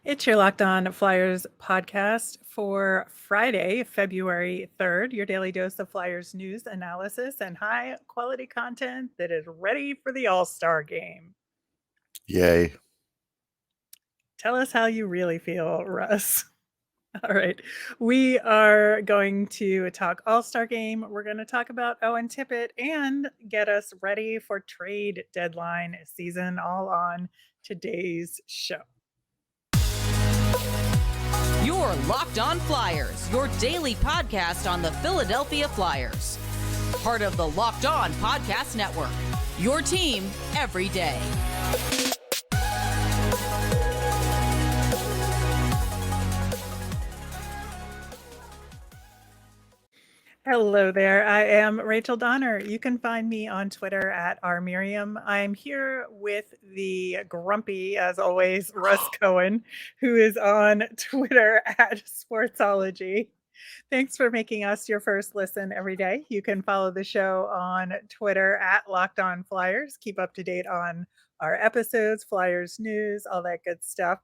It's your Locked On Flyers podcast for Friday, February 3rd, your daily dose of Flyers news, analysis, and high quality content that is ready for the All Star Game. Yay. Tell us how you really feel, Russ. All right. We are going to talk All Star Game. We're going to talk about Owen Tippett and get us ready for trade deadline season, all on today's show. You're Locked On Flyers, your daily podcast on the Philadelphia Flyers. Part of the Locked On Podcast Network, your team every day. Hello there. I am Rachel Donner. You can find me on Twitter at rmiriam. I'm here with the grumpy, as always, Russ Cohen, who is on Twitter at Sportsology. Thanks for making us your first listen every day. You can follow the show on Twitter at Locked On Flyers. Keep up to date on our episodes, Flyers news, all that good stuff.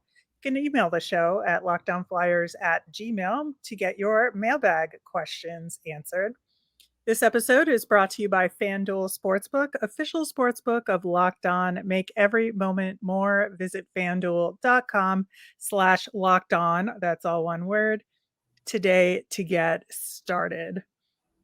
You can email the show at lockdownflyers@gmail to get your mailbag questions answered. This episode is brought to you by FanDuel Sportsbook, official sportsbook of Locked On. Make every moment more. Visit fanduel.com/locked on. That's all one word today to get started.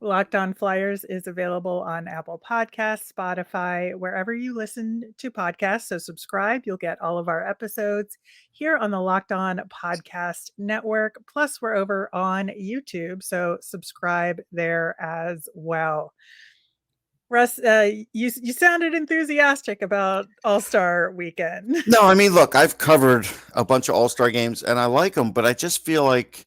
Locked On Flyers is available on Apple Podcasts, Spotify, wherever you listen to podcasts. So subscribe. You'll get all of our episodes here on the Locked On Podcast Network. Plus, we're over on YouTube. So subscribe there as well. Russ, you sounded enthusiastic about All-Star Weekend. No, I mean, look, I've covered a bunch of All-Star games and I like them, but I just feel like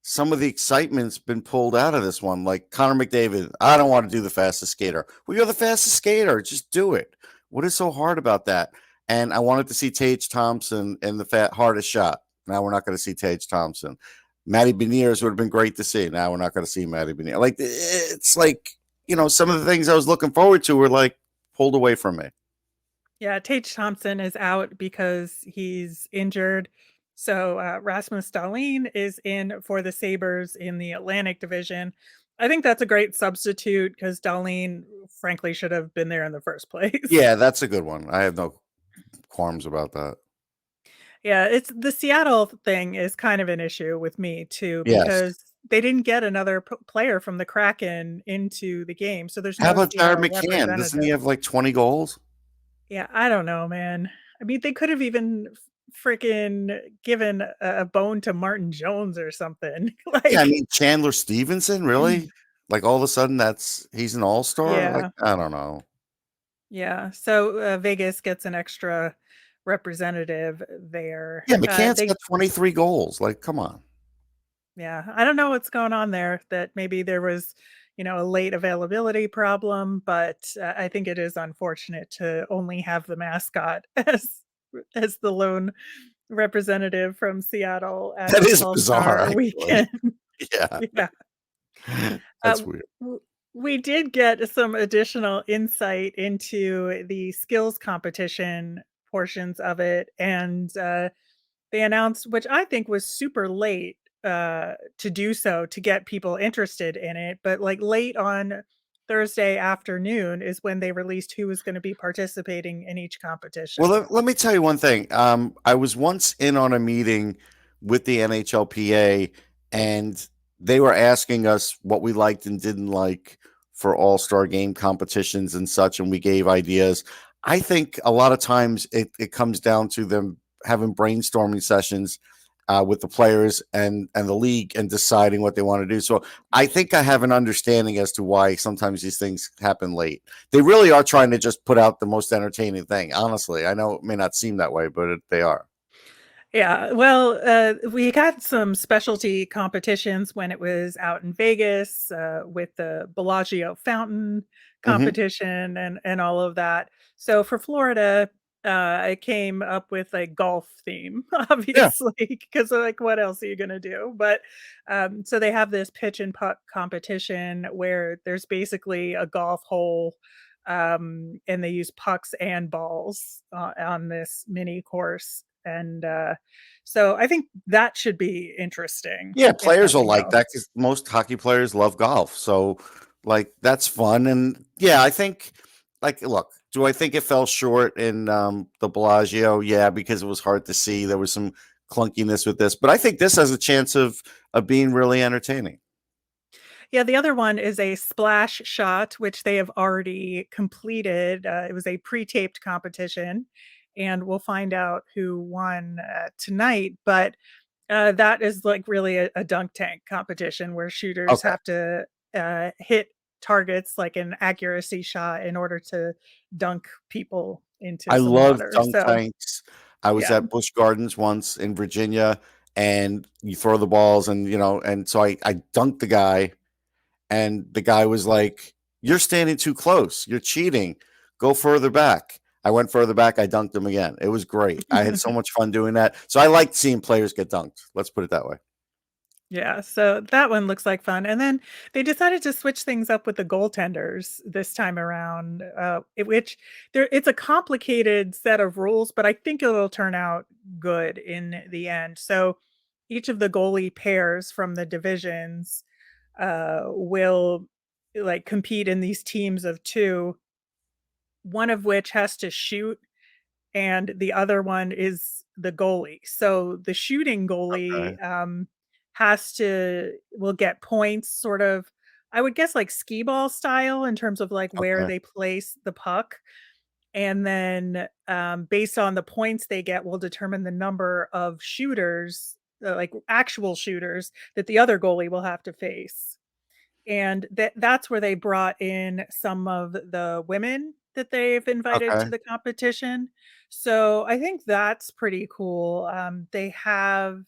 some of the excitement's been pulled out of this one. Like Connor McDavid, I don't want to do the fastest skater. Well, you're the fastest skater. Just do it. What is so hard about that? And I wanted to see Tage Thompson in the hardest shot. Now we're not going to see Tage Thompson. Matty Beniers would have been great to see. Now we're not going to see Matty Beniers. Like, it's like, some of the things I was looking forward to were like pulled away from me. Yeah, Tage Thompson is out because he's injured. So Rasmus Dahlin is in for the Sabres in the Atlantic Division. I think that's a great substitute because Dahlin, frankly, should have been there in the first place. Yeah, that's a good one. I have no qualms about that. Yeah, it's the Seattle thing is kind of an issue with me too Yes. because they didn't get another player from the Kraken into the game, so there's How no about Jared Seattle McCann? Doesn't he representative. have like 20 goals? Yeah, I don't know, man. I mean, they could have even freaking given a bone to Martin Jones or something. Yeah, I Like, mean Chandler Stevenson, really? Like all of a sudden he's an all-star? Like, yeah, I don't know. yeah. So Vegas gets an extra representative there. Yeah, McCann's They, got 23 goals. Like, come on. yeah, I don't know what's going on there. That maybe there was, a late availability problem, but I think it is unfortunate to only have the mascot as the lone representative from Seattle at That is bizarre, All-Star actually. Weekend. Yeah, Yeah. that's weird. We did get some additional insight into the skills competition portions of it, and, they announced, which I think was super late, to do so, to get people interested in it, but, like, late on Thursday afternoon is when they released who was gonna be participating in each competition. Well, let me tell you one thing. I was once in on a meeting with the NHLPA, and they were asking us what we liked and didn't like for all-star game competitions and such, and we gave ideas. I think a lot of times it comes down to them having brainstorming sessions with the players and the league and deciding what they want to do. So I think I have an understanding as to why sometimes these things happen late. They really are trying to just put out the most entertaining thing. Honestly, I know it may not seem that way, but they are. Yeah, well, we got some specialty competitions when it was out in Vegas, with the Bellagio fountain Hmm. competition and all of that. So for Florida, I came up with a golf theme, Yeah. obviously, because like, what else are you gonna do? But so they have this pitch and putt competition where there's basically a golf hole, and they use pucks and balls on this mini course And so I think that should be interesting. Yeah, If players will nothing like that else. because most hockey players love golf. So, like, that's fun. And yeah, I think, like, look, do I think it fell short in the Bellagio? Yeah, because it was hard to see. There was some clunkiness with this, but I think this has a chance of being really entertaining. Yeah, the other one is a splash shot, which they have already completed. It was a pre-taped competition, and we'll find out who won tonight. But that is like really a dunk tank competition where shooters Okay. have to hit targets like an accuracy shot in order to dunk people into I some love water. dunk So tanks. I was yeah. at Busch Gardens once in Virginia, and you throw the balls, and and so I dunked the guy, and the guy was like, "You're standing too close. You're cheating. Go further back." I went further back. I dunked him again. It was great. I had so much fun doing that. So I liked seeing players get dunked. Let's put it that way. Yeah, so that one looks like fun, and then they decided to switch things up with the goaltenders this time around, which it's a complicated set of rules, but I think it'll turn out good in the end. So each of the goalie pairs from the divisions will like compete in these teams of two, one of which has to shoot and the other one is the goalie. So the shooting Okay. goalie will get points sort of, I would guess, like skee ball style in terms of like where Okay. they place the puck. And then based on the points they get will determine the number of shooters, like actual shooters that the other goalie will have to face. And that's where they brought in some of the women that they've invited to Okay. the competition. So I think that's pretty cool. They have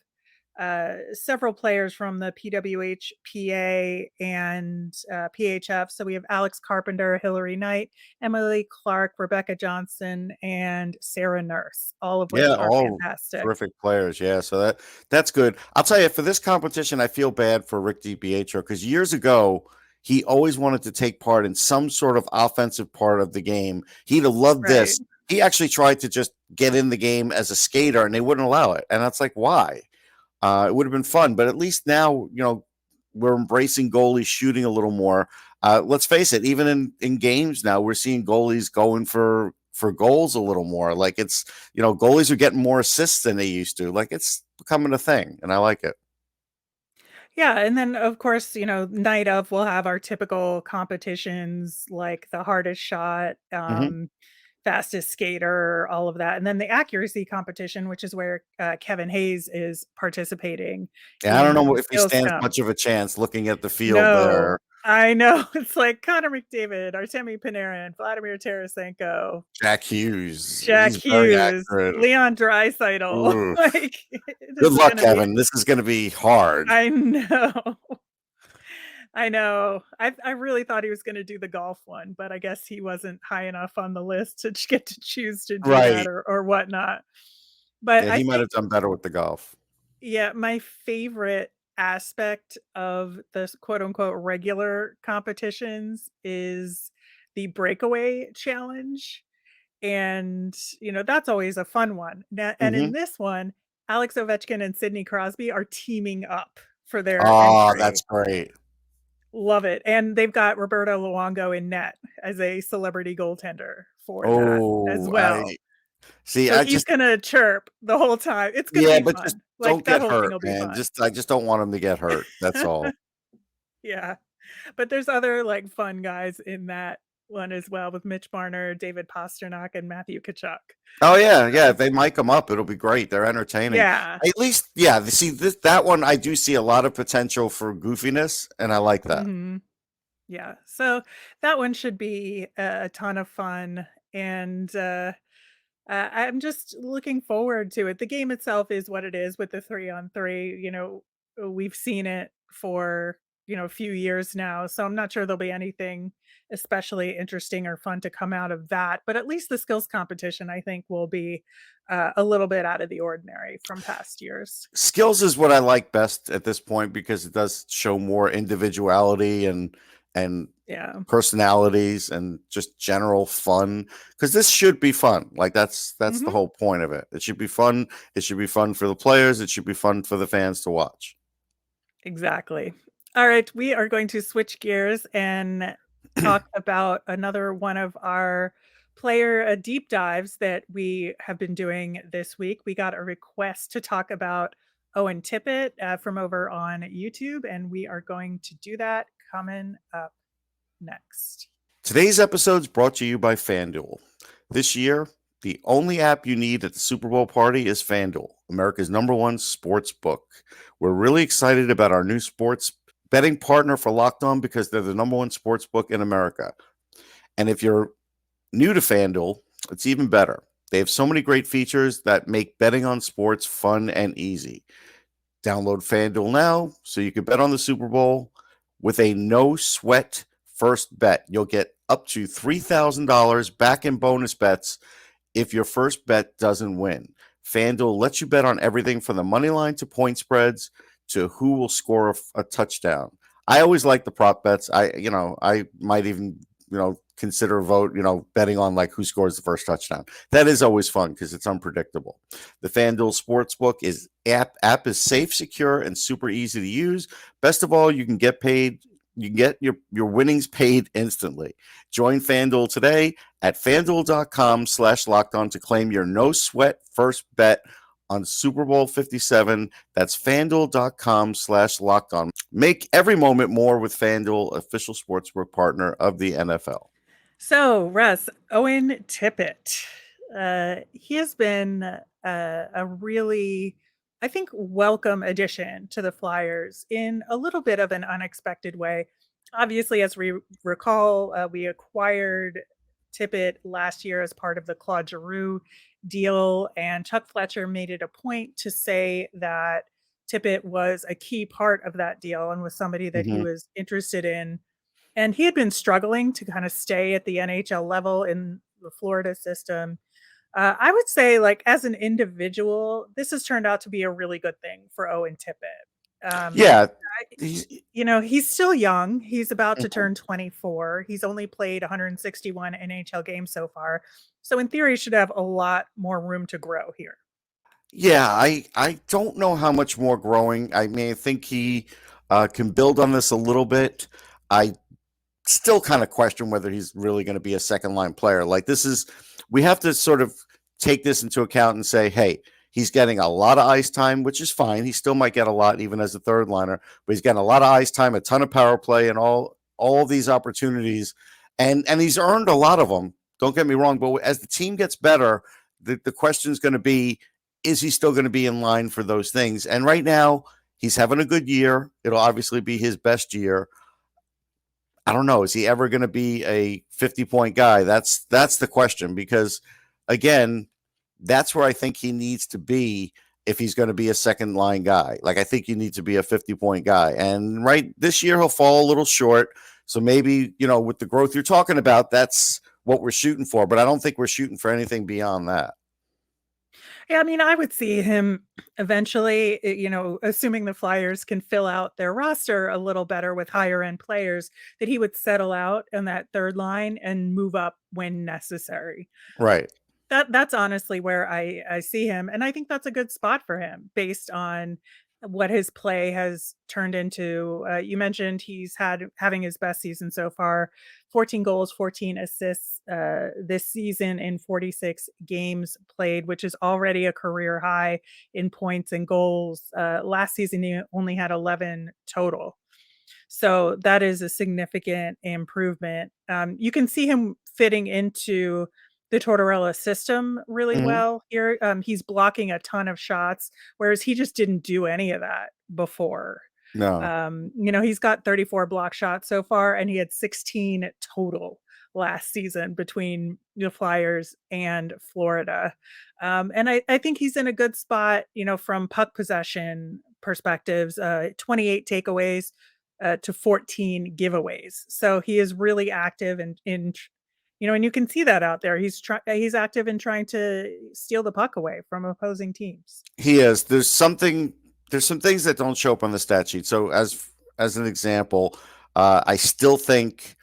several players from the PWHPA and PHF. So we have Alex Carpenter, Hillary Knight, Emily Clark, Rebecca Johnson, and Sarah Nurse, all of Yeah, which are all fantastic. terrific players. Yeah, so that's good. I'll tell you, for this competition, I feel bad for Rick DiPietro because years ago he always wanted to take part in some sort of offensive part of the game. He'd have loved Right. this. He actually tried to just get in the game as a skater, and they wouldn't allow it. And that's like, why? It would have been fun, but at least now, we're embracing goalies shooting a little more. Let's face it, even in games now, we're seeing goalies going for goals a little more. Like it's, goalies are getting more assists than they used to. Like it's becoming a thing, and I like it. Yeah, and then of course, night of we'll have our typical competitions like the hardest shot, Hmm. fastest skater, all of that. And then the accuracy competition, which is where Kevin Hayes is participating Yeah, I don't in know the if he skills stands comp. much of a chance looking at the field No, there. I know. It's like Connor McDavid, Artemi Panarin, Vladimir Tarasenko, Jack Hughes, Jack he's very Hughes, accurate. Leon Draisaitl. Ooh. Like it Good is luck, gonna be Kevin. This is going to be hard. I know. I know. I really thought he was gonna do the golf one, but I guess he wasn't high enough on the list to get to choose to do that Right. or whatnot. But Yeah, I he might think, have done better with the golf. yeah, my favorite aspect of this quote unquote regular competitions is the breakaway challenge. And, that's always a fun one. And in Hmm. this one, Alex Ovechkin and Sidney Crosby are teaming up for their Oh, that's entry. great. Love it, and they've got Roberto Luongo in net as a celebrity goaltender for that as Oh, well. I see. So I he's just gonna chirp the whole time. It's gonna Yeah, be but just fun. Like, don't that get whole thing hurt, will be man. fun. I just don't want him to get hurt. That's all. Yeah, but there's other, like, fun guys in that one as well with Mitch Marner, David Pastrnak, and Matthew Tkachuk. Oh yeah, yeah. So If they mic them up, it'll be great. They're entertaining. yeah. At least, yeah. See, that one, I do see a lot of potential for goofiness, and I like that. Mhm. Yeah, so that one should be a ton of fun, and, I'm just looking forward to it. The game itself is what it is with the 3 on 3, we've seen it for, a few years now, so I'm not sure there'll be anything especially interesting or fun to come out of that, but at least the skills competition, I think, will be, a little bit out of the ordinary from past years. Skills is what I like best at this point because it does show more individuality and Yeah. personalities, and just general fun, because this should be fun. Like that's the whole point of it. It should be fun. It should be fun for the players. It should be fun for the fans to watch. Exactly. All right, we are going to switch gears and talk about another one of our player deep dives that we have been doing this week. We got a request to talk about Owen Tippett from over on YouTube, and we are going to do that coming up next. Today's episode is brought to you by FanDuel. This year, the only app you need at the Super Bowl party is FanDuel, America's #1 sports book. We're really excited about our new sports betting partner for Locked On because they're the #1 sports book in America. And if you're new to FanDuel, it's even better. They have so many great features that make betting on sports fun and easy. Download FanDuel now so you can bet on the Super Bowl with a no-sweat first bet. You'll get up to $3,000 back in bonus bets if your first bet doesn't win. FanDuel lets you bet on everything from the money line to point spreads to who will score a touchdown. I always like the prop bets. I might even, consider a vote, betting on like who scores the first touchdown. That is always fun because it's unpredictable. The FanDuel Sportsbook app is safe, secure, and super easy to use. Best of all, you can get paid. You can get your winnings paid instantly. Join FanDuel today at FanDuel.com/lockedon to claim your no sweat first bet on Super Bowl 57. That's FanDuel.com/lockedon. Make every moment more with FanDuel, official sportsbook partner of the NFL. So, Russ, Owen Tippett, he has been a really, I think, welcome addition to the Flyers in a little bit of an unexpected way. Obviously, as we recall, we acquired Tippett last year as part of the Claude Giroux deal, and Chuck Fletcher made it a point to say that Tippett was a key part of that deal and was somebody that he was interested in. And he had been struggling to kind of stay at the NHL level in the Florida system. I would say, like, as an individual, this has turned out to be a really good thing for Owen Tippett. Yeah. He's still young. He's about to turn 24. He's only played 161 NHL games so far. So in theory, he should have a lot more room to grow here. Yeah, I don't know how much more growing. I mean, I think he can build on this a little bit. I still kind of question whether he's really going to be a second line player. Like we have to sort of take this into account and say, hey, he's getting a lot of ice time, which is fine. He still might get a lot even as a third liner, but he's getting a lot of ice time, a ton of power play, and all these opportunities. And he's earned a lot of them. Don't get me wrong, but as the team gets better, the question is going to be, is he still going to be in line for those things? And right now, he's having a good year. It'll obviously be his best year. I don't know. Is he ever going to be a 50-point guy? That's the question, because, again, that's where I think he needs to be if he's going to be a second line guy. Like, I think you need to be a 50-point guy. And right this year, he'll fall a little short. So maybe, with the growth you're talking about, that's what we're shooting for. But I don't think we're shooting for anything beyond that. Yeah, I mean, I would see him eventually, assuming the Flyers can fill out their roster a little better with higher end players, that he would settle out on that third line and move up when necessary. Right. That's honestly where I see him. And I think that's a good spot for him based on what his play has turned into. You mentioned he's having his best season so far, 14 goals, 14 assists this season in 46 games played, which is already a career high in points and goals. Last season, he only had 11 total. So that is a significant improvement. You can see him fitting into the Tortorella system really well here. He's blocking a ton of shots, whereas he just didn't do any of that before. No. He's got 34 block shots so far, and he had 16 total last season between the Flyers and Florida. And I think he's in a good spot, from puck possession perspectives, 28 takeaways to 14 giveaways. So he is really active and and you can see that out there. He's active in trying to steal the puck away from opposing teams. He is. There's some things that don't show up on the stat sheet. So as an example, I still think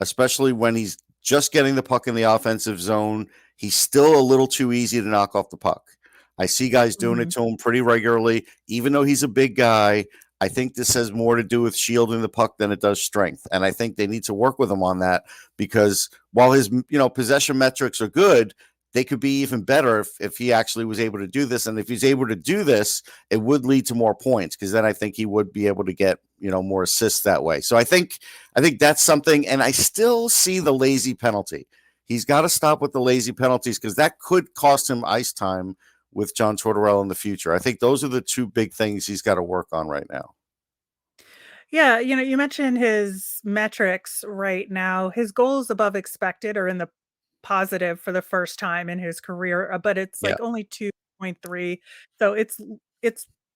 especially when he's just getting the puck in the offensive zone. He's still a little too easy to knock off the puck. I see guys doing it to him pretty regularly, even though he's a big guy. I think this has more to do with shielding the puck than it does strength. And I think they need to work with him on that, because while his possession metrics are good, they could be even better if he actually was able to do this. And if he's able to do this, it would lead to more points, because then I think he would be able to get, more assists that way. So I think that's something. And I still see the lazy penalty. He's got to stop with the lazy penalties, because that could cost him ice time with John Tortorella in the future. I think those are the two big things he's got to work on right now. Yeah, you mentioned his metrics right now. His goals above expected are in the positive for the first time in his career, but it's Yeah. like only 2.3. So it's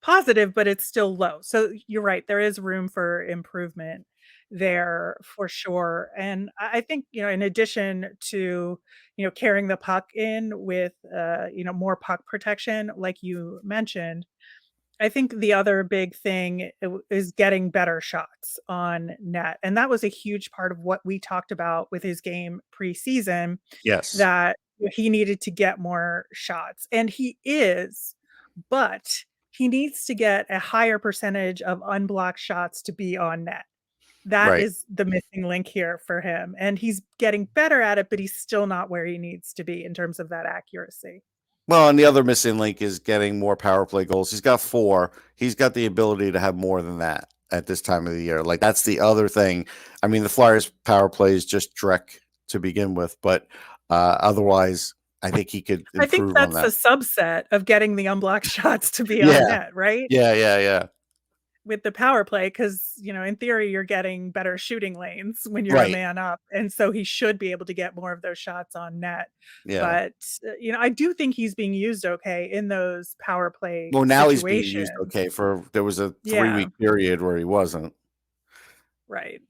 positive, but it's still low. So you're right, there is room for improvement there for sure. And I think, in addition to, carrying the puck in with more puck protection, like you mentioned, I think the other big thing is getting better shots on net, and that was a huge part of what we talked about with his game preseason, Yes. that he needed to get more shots, and he is, but he needs to get a higher percentage of unblocked shots to be on net. That Right. is the missing link here for him, and he's getting better at it, but he's still not where he needs to be in terms of that accuracy. Well, and the other missing link is getting more power play goals. He's got 4. He's got the ability to have more than that at this time of the year. Like, that's the other thing. I mean, the Flyers power play is just dreck to begin with, but otherwise, I think he could I think improve on that's a that. subset of getting the unblocked shots to be on Yeah. net, right? Yeah. With the power play, because in theory, you're getting better shooting lanes when you're a Right. man up, and so he should be able to get more of those shots on net. Yeah. But, I do think he's being used okay in those power play Well, now he's being used situations. okay. There was a Yeah, 3-week period where he wasn't. right.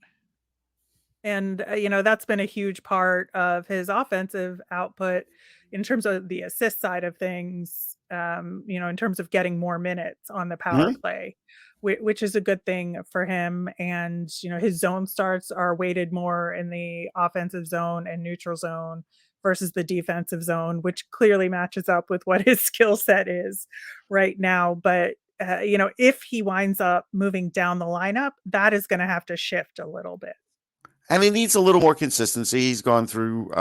And, that's been a huge part of his offensive output in terms of the assist side of things, in terms of getting more minutes on the power Mhm. play, which is a good thing for him. And, his zone starts are weighted more in the offensive zone and neutral zone versus the defensive zone, which clearly matches up with what his skill set is right now. But, if he winds up moving down the lineup, that is going to have to shift a little bit. And he needs a little more consistency. He's gone through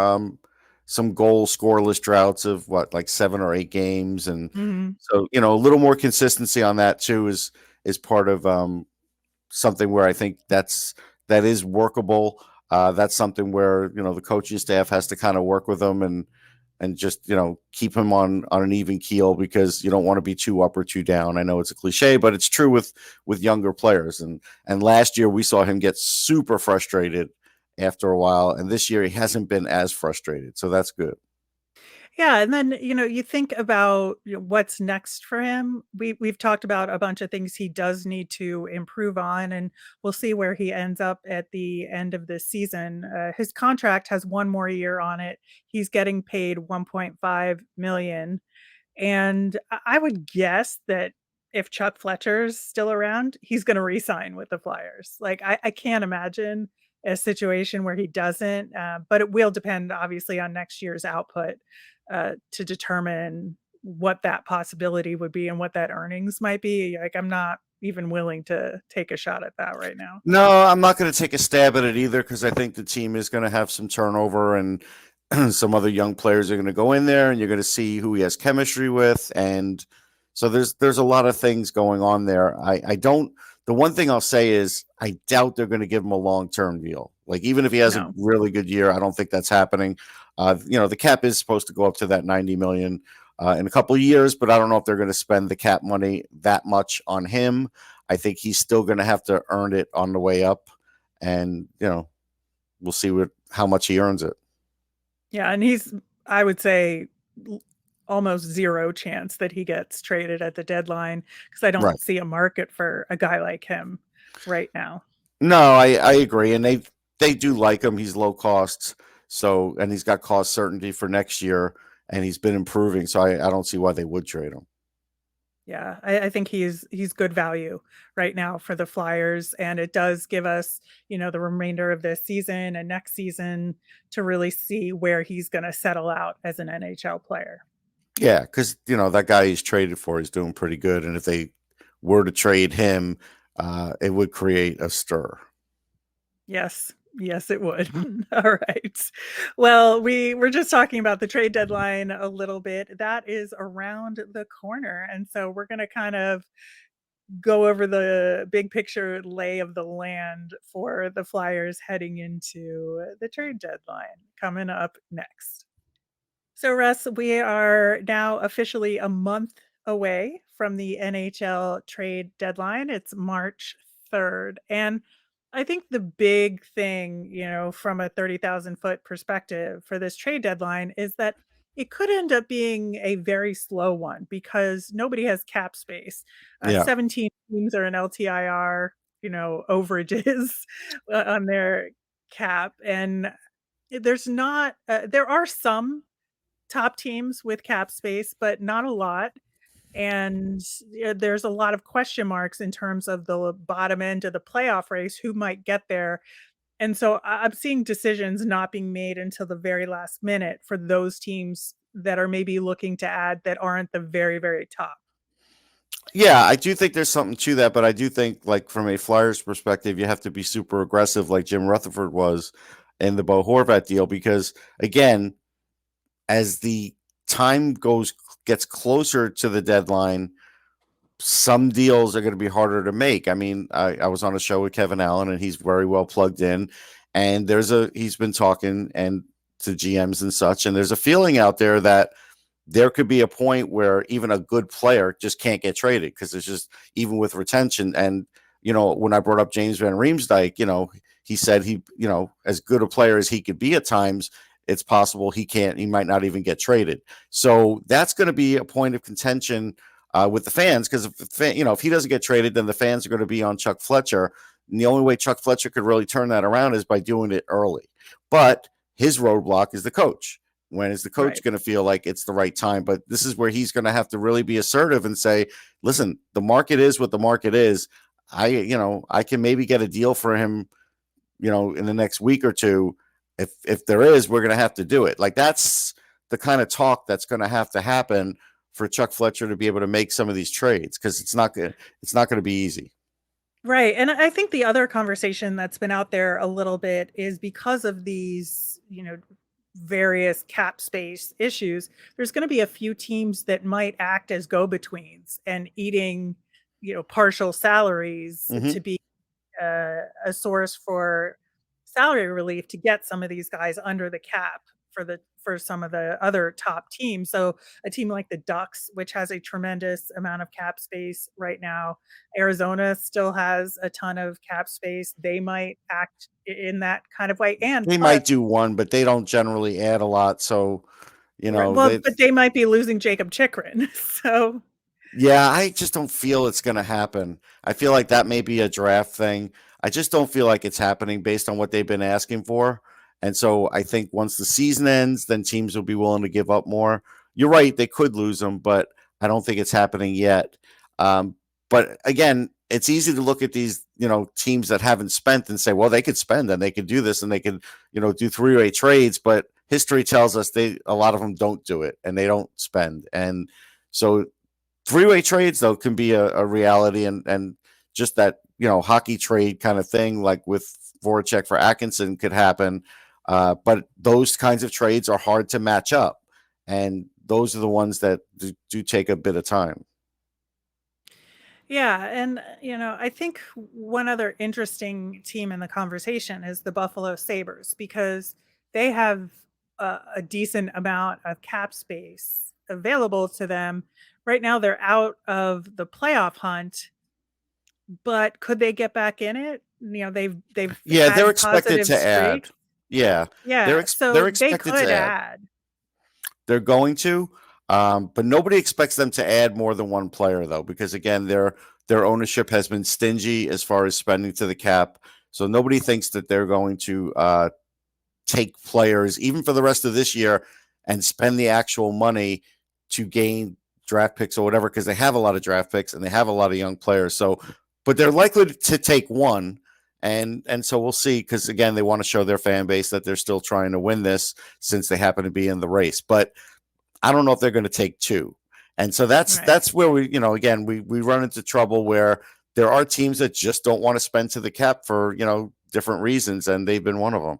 some goal scoreless droughts of like 7 or 8 games, and Mhm. so a little more consistency on that too is part of something where I think that is workable. That's something where the coaching staff has to kind of work with him and just keep him on an even keel, because you don't want to be too up or too down. I know it's a cliche, but it's true with younger players. And last year we saw him get super frustrated after a while, and this year he hasn't been as frustrated, so that's good. Yeah, and then, you think about, what's next for him. We've talked about a bunch of things he does need to improve on, and we'll see where he ends up at the end of this season. His contract has one more year on it. He's getting paid 1.5 million. And I would guess that if Chuck Fletcher's still around, he's gonna re-sign with the Flyers. Like, I can't imagine a situation where he doesn't, but it will depend, obviously, on next year's output, to determine what that possibility would be and what that earnings might be. Like, I'm not even willing to take a shot at that right now. No, I'm not going to take a stab at it either, because I think the team is going to have some turnover, and some other young players are going to go in there, and you're going to see who he has chemistry with, and so there's a lot of things going on there. I don't. The one thing I'll say is I doubt they're going to give him a long-term deal. Like, even if he has a No. really good year, I don't think that's happening. The cap is supposed to go up to that 90 million in a couple of years, but I don't know if they're going to spend the cap money that much on him. I think he's still going to have to earn it on the way up, and we'll see how much he earns it. Yeah, and he's, I would say, almost zero chance that he gets traded at the deadline, because I Right. don't see a market for a guy like him right now. No, I agree, and they do like him. He's low cost, so, and he's got cost certainty for next year, and he's been improving. So I don't see why they would trade him. Yeah, I think he's good value right now for the Flyers, and it does give us, the remainder of this season and next season to really see where he's gonna settle out as an NHL player. Yeah, because that guy he's traded for is doing pretty good, and if they were to trade him, it would create a stir. Yes. Yes, it would. All right. Well, we were just talking about the trade deadline a little bit. That is around the corner, and so we're gonna kind of go over the big picture lay of the land for the Flyers heading into the trade deadline coming up next. So, Russ, we are now officially a month away from the NHL trade deadline. It's March 3rd. And I think the big thing, from a 30,000-foot perspective for this trade deadline is that it could end up being a very slow one because nobody has cap space. Yeah. 17 teams are in LTIR, overages on their cap. And there are some top teams with cap space, but not a lot. And there's a lot of question marks in terms of the bottom end of the playoff race, who might get there. And so I'm seeing decisions not being made until the very last minute for those teams that are maybe looking to add that aren't the very, very top. Yeah, I do think there's something to that, but I do think, like, from a Flyers perspective, you have to be super aggressive, like Jim Rutherford was in the Bo Horvat deal, because again, as the time gets closer to the deadline, some deals are going to be harder to make. I mean, I was on a show with Kevin Allen, and he's very well plugged in, and he's been talking and to GMs and such, and there's a feeling out there that there could be a point where even a good player just can't get traded because it's just, even with retention. And, when I brought up James Van Riemsdyk, he said as good a player as he could be at times, it's possible he might not even get traded. So that's going to be a point of contention with the fans, because if he doesn't get traded, then the fans are going to be on Chuck Fletcher. And the only way Chuck Fletcher could really turn that around is by doing it early. But his roadblock is the coach. When is the coach Right. going to feel like it's the right time? But this is where he's going to have to really be assertive and say, listen, the market is what the market is. I can maybe get a deal for him, in the next week or two. If there is, we're going to have to do it. Like, that's the kind of talk that's going to have to happen for Chuck Fletcher to be able to make some of these trades, because it's not going to be easy. Right. And I think the other conversation that's been out there a little bit is because of these, various cap space issues, there's going to be a few teams that might act as go-betweens and eating, partial salaries Mm-hmm. to be a source for salary relief to get some of these guys under the cap for some of the other top teams. So a team like the Ducks, which has a tremendous amount of cap space right now, Arizona still has a ton of cap space. They might act in that kind of way. And They plus, might do one, but they don't generally add a lot. So, well, but they might be losing Jacob Chikrin. So yeah, I just don't feel it's going to happen. I feel like that may be a draft thing. I just don't feel like it's happening based on what they've been asking for. And so I think once the season ends, then teams will be willing to give up more. You're right, they could lose them, but I don't think it's happening yet. But again, it's easy to look at these, teams that haven't spent and say, well, they could spend and they could do this and they could, do three-way trades. But history tells us a lot of them don't do it and they don't spend. And so three-way trades, though, can be a reality, and just that, hockey trade kind of thing, like with Voracek for Atkinson, could happen. But those kinds of trades are hard to match up, and those are the ones that do take a bit of time. yeah, and I think one other interesting team in the conversation is the Buffalo Sabres because they have a decent amount of cap space available to them. Right now they're out of the playoff hunt, but could they get back in it? They've Yeah, they're had expected positive to add. streaks. Yeah, Yeah, they're so they expected could to add. add. They're going to, but nobody expects them to add more than one player, though, because again, their ownership has been stingy as far as spending to the cap. So nobody thinks that they're going to take players even for the rest of this year and spend the actual money to gain draft picks or whatever, because they have a lot of draft picks and they have a lot of young players. So, but they're likely to take one. And so we'll see, because again, they want to show their fan base that they're still trying to win this since they happen to be in the race. But I don't know if they're going to take two. And so that's where we, again, we run into trouble where there are teams that just don't want to spend to the cap for, different reasons. And they've been one of them.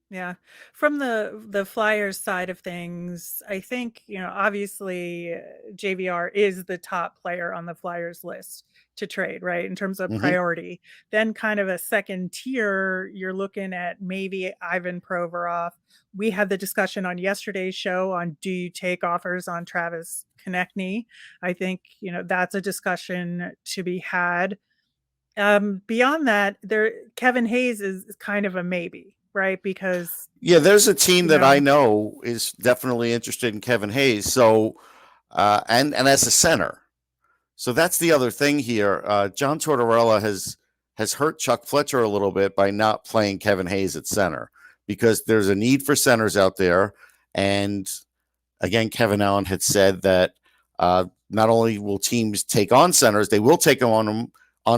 Yeah. From the Flyers side of things, I think, obviously JVR is the top player on the Flyers list to trade, right? In terms of priority. Then kind of a second tier, you're looking at maybe Ivan Provorov. We had the discussion on yesterday's show on, do you take offers on Travis Konechny? I think, that's a discussion to be had. Beyond that, Kevin Hayes is kind of a maybe, right? Because there's a team that I know is definitely interested in Kevin Hayes. So, and as a center, so that's the other thing here. John Tortorella has hurt Chuck Fletcher a little bit by not playing Kevin Hayes at center, because there's a need for centers out there. And again, Kevin Allen had said that not only will teams take on centers, they will take on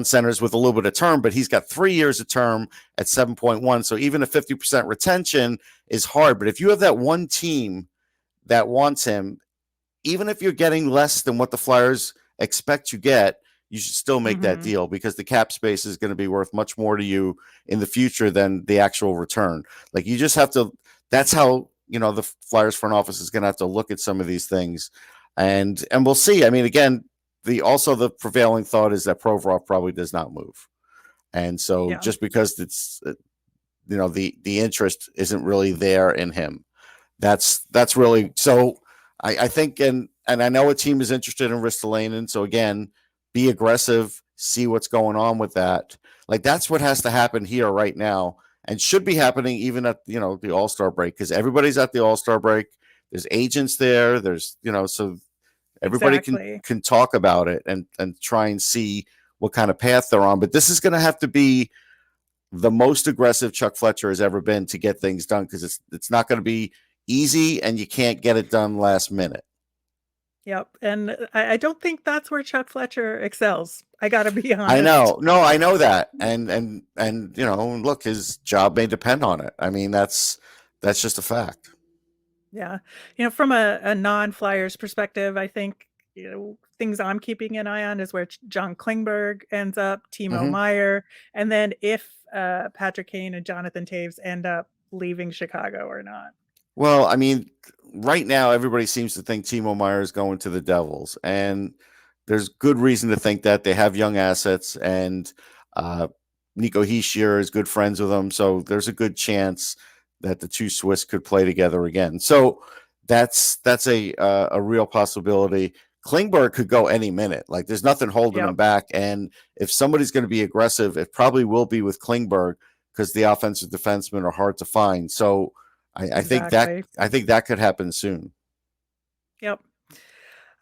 centers with a little bit of term, but he's got 3 years of term at 7.1. So even a 50% retention is hard. But if you have that one team that wants him, even if you're getting less than what the Flyers expect you get, you should still make that deal, because the cap space is going to be worth much more to you in the future than the actual return. Like, you just have to, that's how, the Flyers front office is going to have to look at some of these things. And we'll see. I mean, again, the prevailing thought is that Provorov probably does not move. And so just because it's, the interest isn't really there in him, that's really, so I think, and I know a team is interested in Ristolainen. So again, be aggressive, see what's going on with that. Like, that's what has to happen here right now, and should be happening even at, the All-Star break, because everybody's at the All-Star break. There's agents there. There's, so everybody can talk about it and try and see what kind of path they're on. But this is going to have to be the most aggressive Chuck Fletcher has ever been to get things done, because it's not going to be easy, and you can't get it done last minute. Yep. And I don't think that's where Chuck Fletcher excels. I got to be honest. I know. No, I know that. And look, his job may depend on it. I mean, that's just a fact. Yeah. From a non-Flyers perspective, I think, things I'm keeping an eye on is where John Klingberg ends up, Timo Meier, and then if Patrick Kane and Jonathan Toews end up leaving Chicago or not. Well, I mean, right now, everybody seems to think Timo Meier is going to the Devils, and there's good reason to think that. They have young assets, and Nico Hischier is good friends with them, so there's a good chance that the two Swiss could play together again. So that's a real possibility. Klingberg could go any minute. Like, there's nothing holding him back, and if somebody's going to be aggressive, it probably will be with Klingberg, because the offensive defensemen are hard to find. So I think that could happen soon. Yep.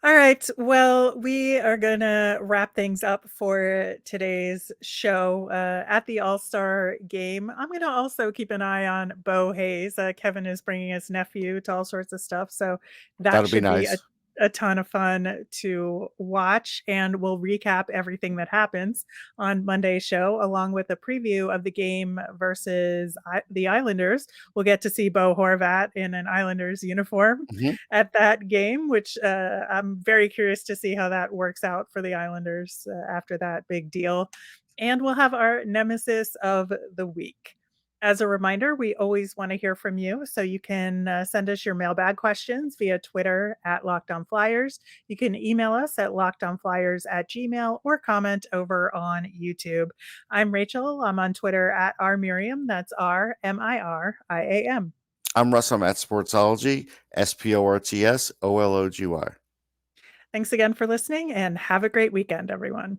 All right. Well, we are going to wrap things up for today's show. At the All-Star Game, I'm going to also keep an eye on Bo Hayes. Kevin is bringing his nephew to all sorts of stuff, so that'll should be nice. A ton of fun to watch, and we'll recap everything that happens on Monday's show, along with a preview of the game versus the Islanders. We'll get to see Bo Horvat in an Islanders uniform at that game, which I'm very curious to see how that works out for the Islanders after that big deal. And we'll have our nemesis of the week. As a reminder, we always want to hear from you, so you can send us your mailbag questions via Twitter at Locked On Flyers. You can email us at lockedonflyers@gmail.com, or comment over on YouTube. I'm Rachel. I'm on Twitter at rmiriam. That's RMIRIAM. I'm Russ. I'm at Sportsology, SPORTSOLOGY. Thanks again for listening, and have a great weekend, everyone.